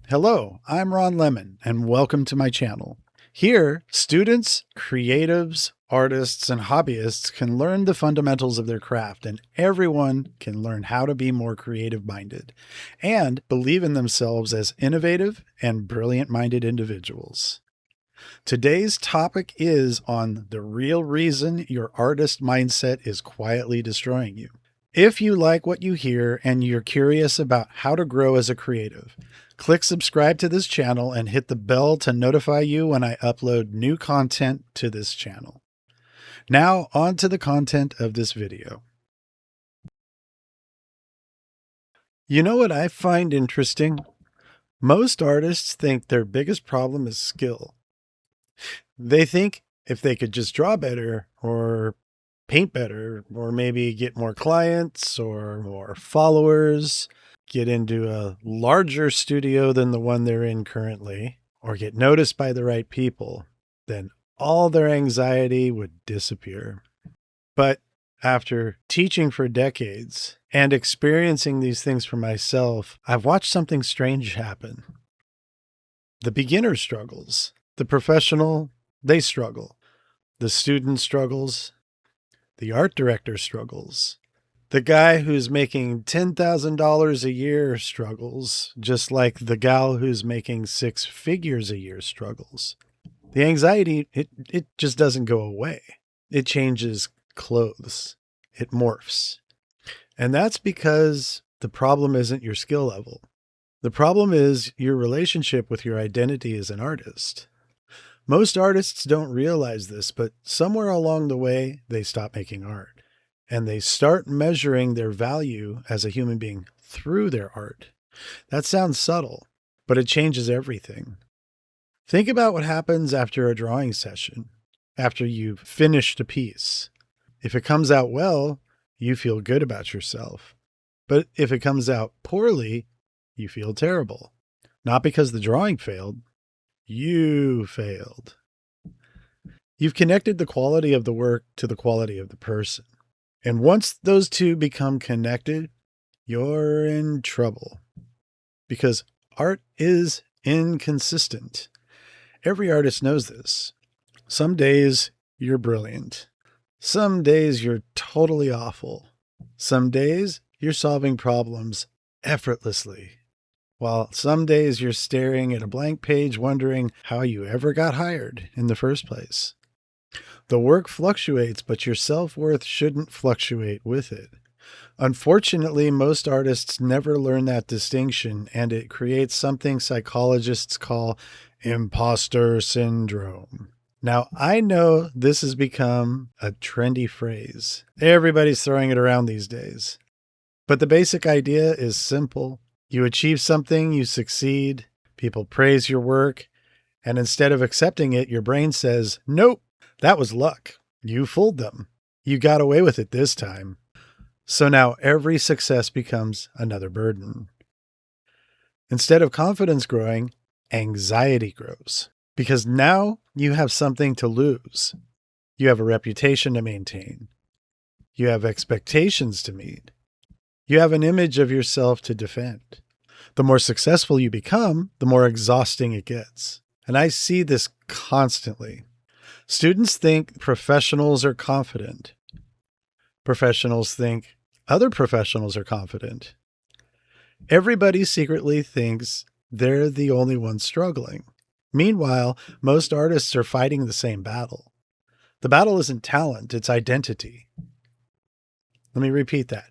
Hello, I'm Ron Lemon, and welcome to my channel. Here, students, creatives, artists, and hobbyists can learn the fundamentals of their craft, and everyone can learn how to be more creative-minded and believe in themselves as innovative and brilliant-minded individuals. Today's topic is on the real reason your artist mindset is quietly destroying you. If you like what you hear and you're curious about how to grow as a creative, click subscribe to this channel and hit the bell to notify you when I upload new content to this channel. Now on to the content of this video. You know what I find interesting? Most artists think their biggest problem is skill. They think if they could just draw better or paint better, or maybe get more clients or more followers, get into a larger studio than the one they're in currently, or get noticed by the right people, then all their anxiety would disappear. But after teaching for decades and experiencing these things for myself, I've watched something strange happen. The beginner struggles. The professional, they struggle. The student struggles. The art director struggles. The guy who's making $10,000 a year struggles, just like the gal who's making 6 figures a year struggles. The anxiety, it just doesn't go away. It changes clothes. It morphs. And that's because the problem isn't your skill level. The problem is your relationship with your identity as an artist. Most artists don't realize this, but somewhere along the way, they stop making art and they start measuring their value as a human being through their art. That sounds subtle, but it changes everything. Think about what happens after a drawing session, after you've finished a piece. If it comes out well, you feel good about yourself. But if it comes out poorly, you feel terrible. Not because the drawing failed. You failed. You've connected the quality of the work to the quality of the person. And once those two become connected, you're in trouble. Because art is inconsistent. Every artist knows this. Some days you're brilliant. Some days you're totally awful. Some days you're solving problems effortlessly. While some days you're staring at a blank page wondering how you ever got hired in the first place. The work fluctuates, but your self-worth shouldn't fluctuate with it. Unfortunately, most artists never learn that distinction, and it creates something psychologists call impostor syndrome. Now, I know this has become a trendy phrase. Everybody's throwing it around these days. But the basic idea is simple. You achieve something, you succeed, people praise your work, and instead of accepting it, your brain says, nope, that was luck. You fooled them. You got away with it this time. So now every success becomes another burden. Instead of confidence growing, anxiety grows. Because now you have something to lose. You have a reputation to maintain. You have expectations to meet. You have an image of yourself to defend. The more successful you become, the more exhausting it gets. And I see this constantly. Students think professionals are confident. Professionals think other professionals are confident. Everybody secretly thinks they're the only one struggling. Meanwhile, most artists are fighting the same battle. The battle isn't talent, it's identity. Let me repeat that.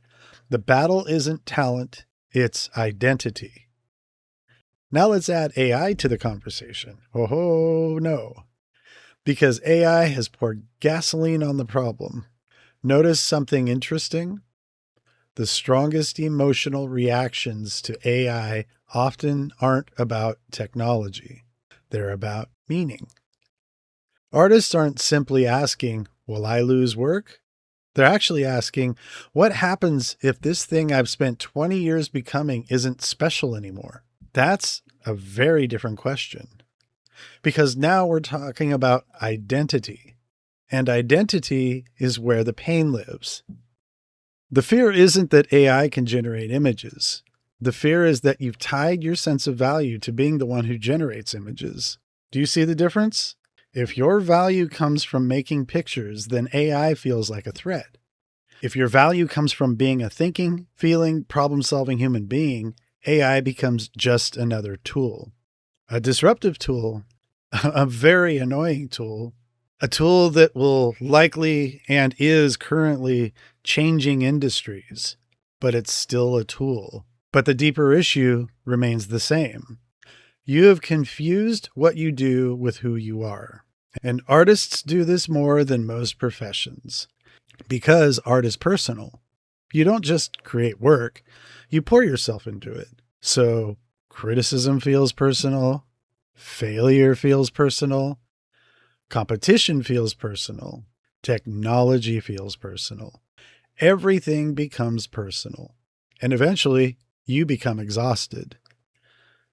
The battle isn't talent, it's identity. Now let's add AI to the conversation. Oh no. Because AI has poured gasoline on the problem. Notice something interesting? The strongest emotional reactions to AI often aren't about technology. They're about meaning. Artists aren't simply asking, will I lose work? They're actually asking, what happens if this thing I've spent 20 years becoming isn't special anymore? That's a very different question. Because now we're talking about identity. And identity is where the pain lives. The fear isn't that AI can generate images. The fear is that you've tied your sense of value to being the one who generates images. Do you see the difference? If your value comes from making pictures, then AI feels like a threat. If your value comes from being a thinking, feeling, problem-solving human being, AI becomes just another tool. A disruptive tool, a very annoying tool, a tool that will likely and is currently changing industries, but it's still a tool. But the deeper issue remains the same. You have confused what you do with who you are. And artists do this more than most professions because art is personal. You don't just create work, you pour yourself into it. So criticism feels personal, failure feels personal, competition feels personal, technology feels personal. Everything becomes personal. And eventually, you become exhausted.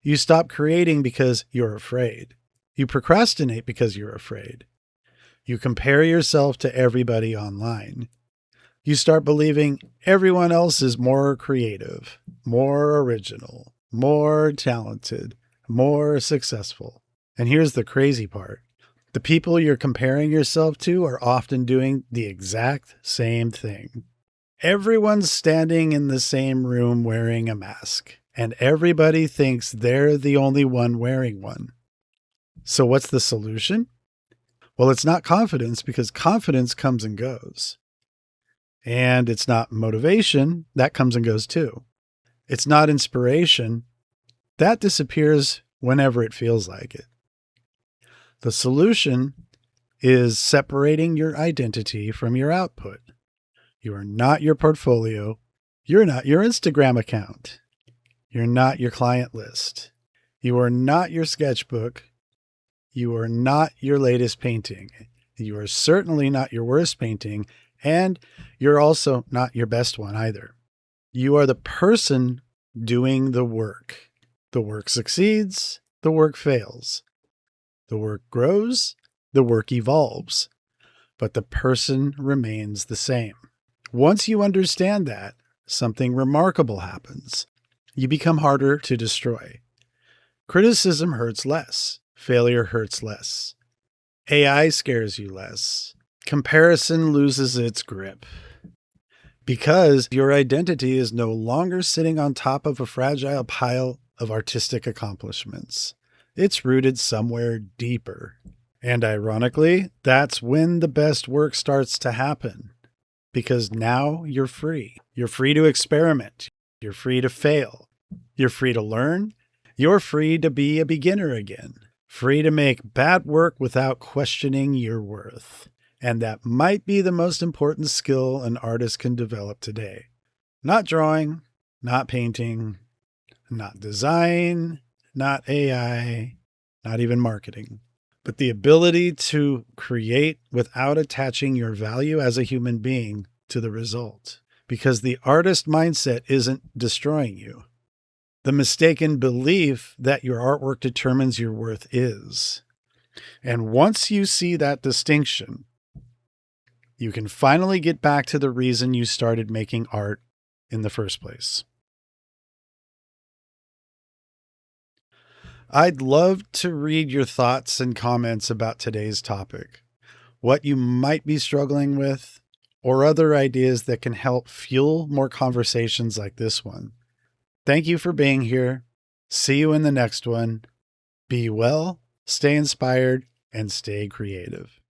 You stop creating because you're afraid. You procrastinate because you're afraid. You compare yourself to everybody online. You start believing everyone else is more creative, more original, more talented, more successful. And here's the crazy part. The people you're comparing yourself to are often doing the exact same thing. Everyone's standing in the same room wearing a mask, and everybody thinks they're the only one wearing one. So what's the solution? Well, it's not confidence because confidence comes and goes. And it's not motivation, that comes and goes too. It's not inspiration, that disappears whenever it feels like it. The solution is separating your identity from your output. You are not your portfolio. You're not your Instagram account. You're not your client list. You are not your sketchbook. You are not your latest painting. You are certainly not your worst painting, and you're also not your best one either. You are the person doing the work. The work succeeds, the work fails. The work grows, the work evolves, but the person remains the same. Once you understand that, something remarkable happens. You become harder to destroy. Criticism hurts less. Failure hurts less. AI scares you less. Comparison loses its grip. Because your identity is no longer sitting on top of a fragile pile of artistic accomplishments. It's rooted somewhere deeper. And ironically, that's when the best work starts to happen. Because now you're free. You're free to experiment. You're free to fail. You're free to learn. You're free to be a beginner again. Free to make bad work without questioning your worth. And that might be the most important skill an artist can develop today. Not drawing, not painting, not design, not AI, not even marketing, but the ability to create without attaching your value as a human being to the result. Because the artist mindset isn't destroying you. The mistaken belief that your artwork determines your worth is. And once you see that distinction, you can finally get back to the reason you started making art in the first place. I'd love to read your thoughts and comments about today's topic, what you might be struggling with, or other ideas that can help fuel more conversations like this one. Thank you for being here. See you in the next one. Be well, stay inspired, and stay creative.